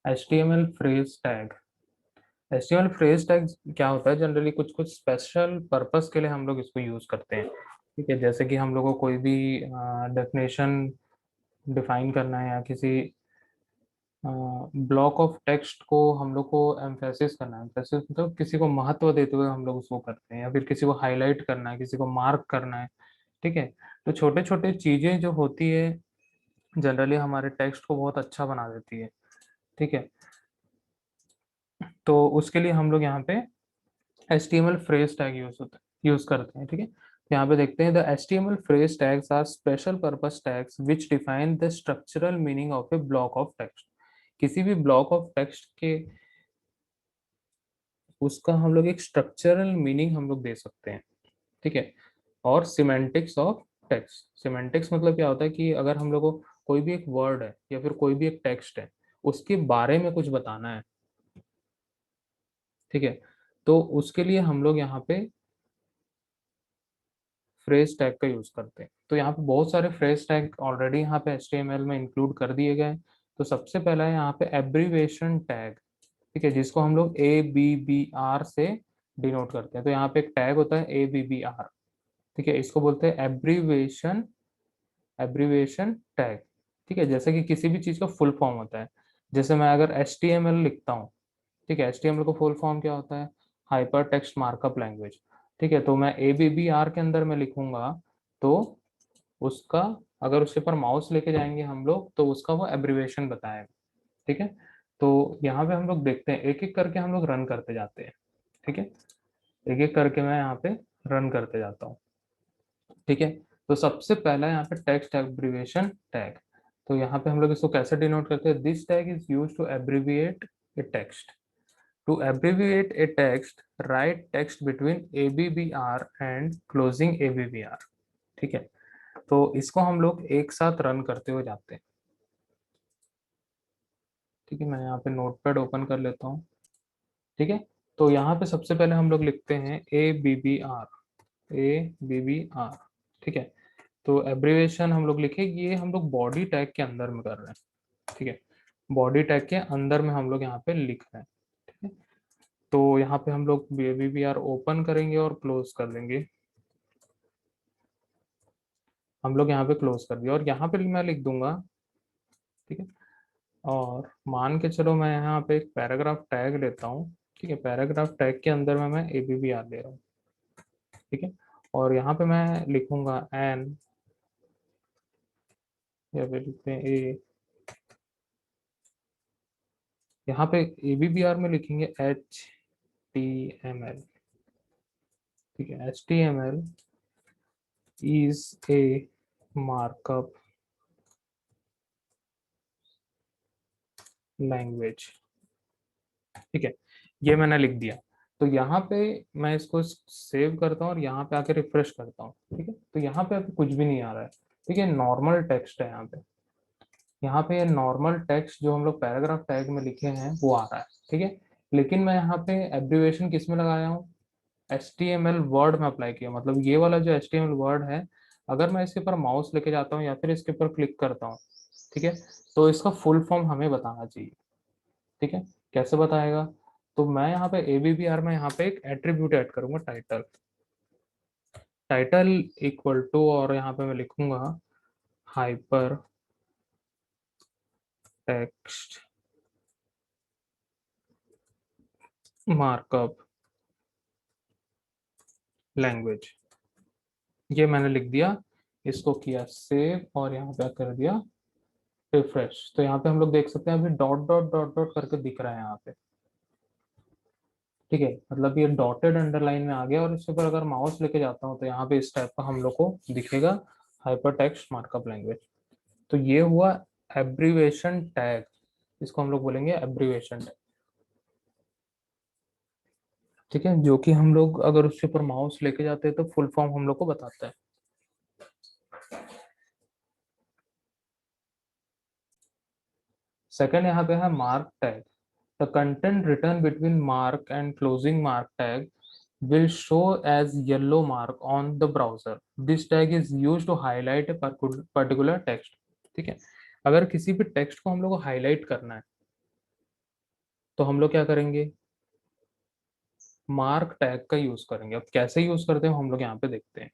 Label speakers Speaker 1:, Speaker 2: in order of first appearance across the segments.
Speaker 1: HTML phrase tag. HTML phrase tag क्या होता है, जनरली कुछ कुछ स्पेशल पर्पस के लिए हम लोग इसको यूज करते हैं। ठीक है, जैसे कि हम लोग को कोई भी डेफिनेशन डिफाइन करना है, या किसी ब्लॉक ऑफ टेक्स्ट को हम लोग को एम्फेसिस करना है। एम्फेसिस मतलब किसी को महत्व देते हुए हम लोग उसको करते हैं, या फिर किसी को हाईलाइट करना है, किसी को मार्क करना है। ठीक है, तो छोटे छोटे चीजें जो होती है जनरली हमारे टेक्स्ट को बहुत अच्छा बना देती है। ठीक है, तो उसके लिए हम लोग यहाँ पे HTML फ्रेज टैग यूज करते हैं। ठीक है, तो यहाँ पे देखते हैं, the HTML phrase tags are special purpose tags which define the structural meaning of a block of text. किसी भी ब्लॉक ऑफ टेक्स्ट के उसका हम लोग एक स्ट्रक्चरल मीनिंग हम लोग दे सकते हैं। ठीक है, और सिमेंटिक्स ऑफ टेक्स्ट। सिमेंटिक्स मतलब क्या होता है कि अगर हम लोग को कोई भी एक वर्ड है या फिर कोई भी एक टेक्स्ट है, उसके बारे में कुछ बताना है। ठीक है, तो उसके लिए हम लोग यहाँ पे फ्रेज टैग का यूज करते हैं। तो यहाँ पे बहुत सारे फ्रेज टैग ऑलरेडी यहाँ पे HTML में इंक्लूड कर दिए गए हैं। तो सबसे पहला है यहाँ पे एब्रीवेशन टैग। ठीक है, जिसको हम लोग ABBR से डिनोट करते हैं। तो यहाँ पे एक टैग होता है ABBR। ठीक है, इसको बोलते हैं एब्रीवेशन, एब्रीवेशन टैग। ठीक है, जैसे कि किसी भी चीज का फुल फॉर्म होता है। जैसे मैं अगर HTML लिखता हूँ, ठीक है, HTML का फुल फॉर्म क्या होता है? Hyper text markup language. ठीक है, तो मैं ABBR के अंदर में लिखूंगा, तो उसका, अगर उसके ऊपर माउस लेके जाएंगे हम लोग, तो उसका वो एब्रीवेशन बताएगा। ठीक है, तो यहाँ पे हम लोग देखते हैं, एक एक करके हम लोग रन करते जाते हैं। ठीक है, एक एक करके मैं यहाँ पे रन करते जाता हूँ। ठीक है, तो सबसे पहला यहाँ पे टेक्स्ट एब्रीविएशन टैग। तो यहाँ पे हम लोग इसको कैसे डिनोट करते हैं? This tag is use to abbreviate a text. To abbreviate a text, write text between ABBR and closing ABBR। ठीक है, तो इसको हम लोग एक साथ रन करते हुए जाते हैं। ठीक है, मैं यहाँ पे नोटपैड ओपन कर लेता हूँ। ठीक है, तो यहाँ पे सबसे पहले हम लोग लिखते हैं ABBR, ABBR। ठीक है, तो एब्रीवेशन हम लोग लिखेंगे, ये हम लोग बॉडी टैग के अंदर में कर रहे हैं। ठीक है, बॉडी टैग के अंदर में हम लोग यहाँ पे लिख रहे हैं। ठीक है, तो यहाँ पे हम लोग ABBR ओपन करेंगे और क्लोज कर देंगे। हम लोग यहाँ पे क्लोज कर दिया, और यहाँ पे मैं लिख दूंगा। ठीक है, और मान के चलो मैं यहाँ पे एक पैराग्राफ टैग लेता हूँ। ठीक है, पैराग्राफ टैग के अंदर में मैं ABBR ले रहा हूँ। ठीक है, और यहाँ पे मैं लिखूंगा एन, या फिर लिखते हैं ए। यहाँ पे ABBR में लिखेंगे HTML। ठीक है, HTML is a markup language. ठीक है, ये मैंने लिख दिया। तो यहाँ पे मैं इसको सेव करता हूँ और यहाँ पे आके रिफ्रेश करता हूँ। ठीक है, तो यहाँ पे अभी कुछ भी नहीं आ रहा है। ठीक है, नॉर्मल टेक्स्ट है यहाँ पे। यहाँ पे ये नॉर्मल टेक्स्ट जो हम लोग पैराग्राफ टैग में लिखे हैं वो आ रहा है। ठीक है, लेकिन मैं यहाँ पे एब्रीवेशन किस में लगाया हूँ? HTML वर्ड में अप्लाई किया। मतलब ये वाला जो HTML वर्ड है, अगर मैं इसके ऊपर माउस लेके जाता हूँ या फिर इसके ऊपर क्लिक करता हूँ, ठीक है, तो इसका फुल फॉर्म हमें बताना चाहिए। ठीक है, कैसे बताएगा? तो मैं यहाँ पे ABBR में यहाँ पे एक एट्रीब्यूट ऐड करूंगा, टाइटल। टाइटल इक्वल टू, और यहाँ पे मैं लिखूंगा हाइपर टेक्स्ट मार्कअप लैंग्वेज। ये मैंने लिख दिया, इसको किया सेव, और यहाँ पे कर दिया रिफ्रेश। तो यहाँ पे हम लोग देख सकते हैं, अभी डॉट डॉट डॉट डॉट करके दिख रहा है यहाँ पे। ठीक है, मतलब ये डॉटेड अंडरलाइन में आ गया, और इसके ऊपर अगर माउस लेके जाता हूँ तो यहाँ पे इस टाइप का हम लोग को दिखेगा, हाइपर टेक्स्ट मार्कअप लैंग्वेज। तो ये हुआ एब्रीवेशन टैग, इसको हम लोग बोलेंगे एब्रीवेशन टैग। ठीक है, जो कि हम लोग अगर उसके ऊपर माउस लेके जाते हैं तो फुल फॉर्म हम लोग को बताता है। सेकंड यहाँ पे है mark tag. The content return between mark and closing mark tag will show as yellow mark on the browser. This tag is used to highlight a particular text. ठीक है, अगर किसी भी टेक्स्ट को हम लोग को हाईलाइट करना है, तो हम लोग क्या करेंगे, मार्क टैग का यूज करेंगे। अब कैसे यूज करते हैं हम लोग यहाँ पे देखते हैं।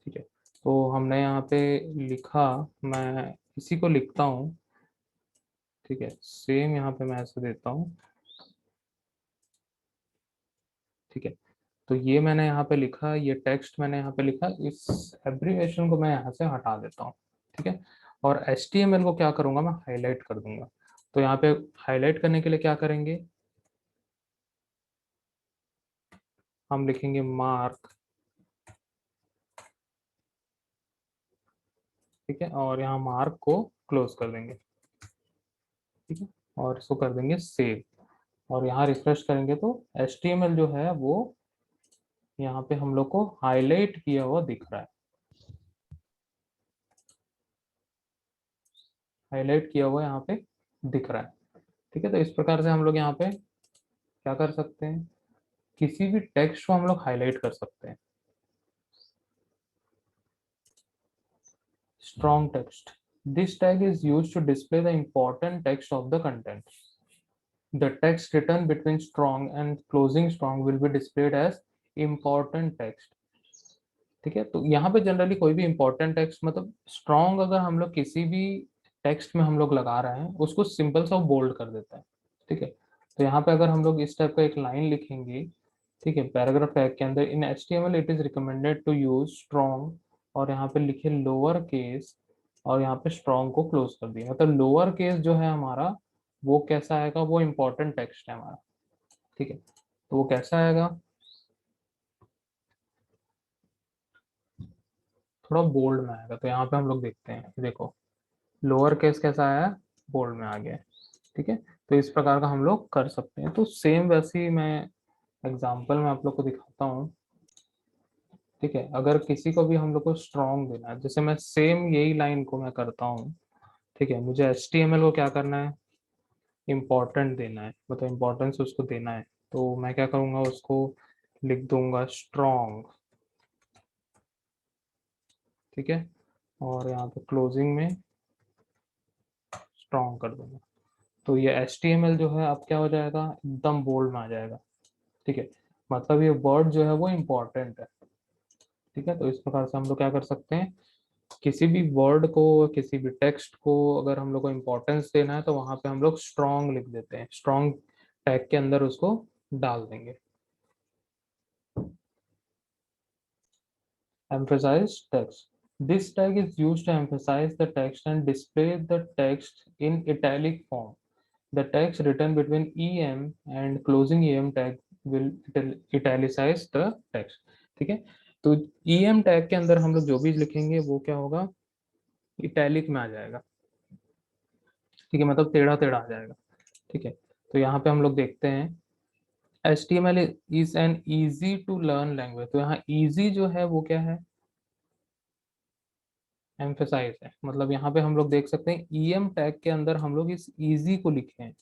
Speaker 1: ठीक है, तो हमने यहाँ पे लिखा, मैं इसी को लिखता हूँ। ठीक है, सेम यहाँ पे मैं ऐसे देता हूँ। ठीक है, तो ये मैंने यहाँ पे लिखा, ये टेक्स्ट मैंने यहाँ पे लिखा, इस एब्रीविएशन को मैं यहाँ से हटा देता हूँ। ठीक है, और HTML को क्या करूँगा, मैं हाईलाइट कर दूंगा। तो यहाँ पे हाईलाइट करने के लिए क्या करेंगे, हम लिखेंगे मार्क। ठीक है, और यहाँ मार्क को क्लोज कर देंगे। ठीक है, और इसको कर देंगे सेव, और यहाँ रिफ्रेश करेंगे तो HTML जो है वो यहाँ पे हम लोग को हाईलाइट किया हुआ दिख रहा है। हाईलाइट किया हुआ यहाँ पे दिख रहा है। ठीक है, तो इस प्रकार से हम लोग यहाँ पे क्या कर सकते हैं, किसी भी टेक्स्ट को हम लोग हाईलाइट कर सकते हैं। Strong text. This tag is used to display the important text of the content. The text written between strong and closing strong will be displayed as important text. ठीक है, तो यहाँ पे जनरली कोई भी इंपॉर्टेंट टेक्स्ट, मतलब strong अगर हम लोग किसी भी टेक्स्ट में हम लोग लगा रहे हैं, उसको सिंपल सा बोल्ड कर देता है। ठीक है, तो यहाँ पे अगर हम लोग इस टाइप का एक लाइन लिखेंगे, ठीक है, पैराग्राफ टैग के अंदर, in HTML it is recommended to use strong, और यहाँ पे लिखे लोअर केस, और यहाँ पे स्ट्रॉन्ग को क्लोज कर दिया। मतलब लोअर केस जो है हमारा, वो कैसा आएगा, वो इंपॉर्टेंट टेक्स्ट है हमारा। ठीक है, तो वो कैसा आएगा, थोड़ा बोल्ड में आएगा। तो यहाँ पे हम लोग देखते हैं, देखो लोअर केस कैसा आया, बोल्ड में आ गया। ठीक है, तो इस प्रकार का हम लोग कर सकते हैं। तो सेम वैसे ही मैं एग्जांपल में आप लोग को दिखाता हूँ। ठीक है, अगर किसी को भी हम लोग को स्ट्रॉन्ग देना है, जैसे मैं सेम यही लाइन को मैं करता हूँ। ठीक है, मुझे HTML को क्या करना है, इम्पोर्टेंट देना है, मतलब इम्पोर्टेंस उसको देना है। तो मैं क्या करूँगा, उसको लिख दूंगा स्ट्रॉन्ग। ठीक है, और यहाँ पे क्लोजिंग में स्ट्रॉन्ग कर दूंगा। तो ये HTML जो है अब क्या हो जाएगा, एकदम बोल्ड में आ जाएगा। ठीक है, मतलब ये वर्ड जो है वो इम्पोर्टेंट है। ठीक है, तो इस प्रकार से हम लोग क्या कर सकते हैं, किसी भी वर्ड को, किसी भी टेक्स्ट को अगर हम लोग को इम्पोर्टेंस देना है, तो वहां पे हम लोग स्ट्रॉन्ग लिख देते हैं, स्ट्रॉन्ग टैग के अंदर उसको डाल देंगे। emphasize text. This tag is used to emphasize the text and display the text in italic form. The text written between EM and closing EM tag will italicize the text. ठीक है, तो EM tag के अंदर हम लोग जो भी लिखेंगे वो क्या होगा, इटैलिक में आ जाएगा। ठीक है, मतलब टेढ़ा टेढ़ा आ जाएगा। ठीक है, तो यहाँ पे हम लोग देखते हैं, HTML is an easy to learn language. तो यहाँ इजी जो है वो क्या है, एम्फेसाइज है। मतलब यहाँ पे हम लोग देख सकते हैं EM टैग के अंदर हम लोग इस इजी को लिखे हैं,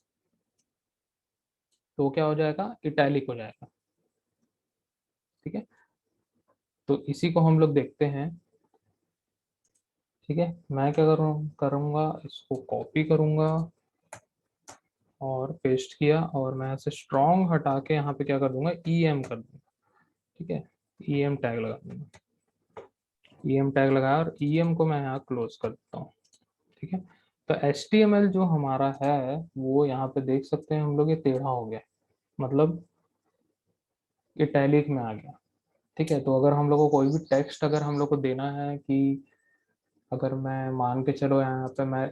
Speaker 1: तो क्या हो जाएगा, इटैलिक हो जाएगा। ठीक है, तो इसी को हम लोग देखते हैं। ठीक है, मैं क्या करूँगा, इसको कॉपी करूँगा और पेस्ट किया, और मैं ऐसे स्ट्रॉन्ग हटा के यहाँ पे क्या कर दूंगा, EM कर दूंगा। ठीक है, EM टैग लगा दूंगा, EM टैग लगाया, और EM को मैं यहाँ क्लोज कर देता हूँ। ठीक है, तो HTML जो हमारा है वो यहाँ पे देख सकते हैं हम लोग, ये टेढ़ा हो गया, मतलब इटैलिक में आ गया। ठीक है, तो अगर हम लोग को कोई भी टेक्स्ट अगर हम लोग को देना है, कि अगर मैं मान के चलो यहाँ पे मैं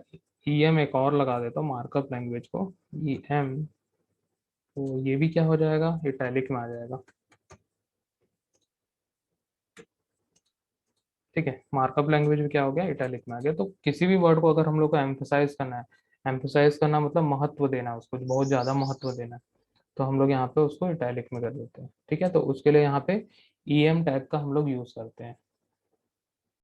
Speaker 1: EM एक और लगा देता हूँ, मार्कअप लैंग्वेज को EM, तो ये भी क्या हो जाएगा, इटैलिक में आ जाएगा। ठीक है, मार्कअप लैंग्वेज में क्या हो गया, इटैलिक में आ गया। तो किसी भी वर्ड को अगर हम लोग को एम्फेसाइज करना है, एम्फेसाइज करना मतलब महत्व देना है उसको, बहुत ज्यादा महत्व देना है, तो हम लोग यहाँ पे उसको इटैलिक में कर देते हैं। ठीक है, तो उसके लिए यहाँ पे EM टैग का हम लोग यूज करते हैं।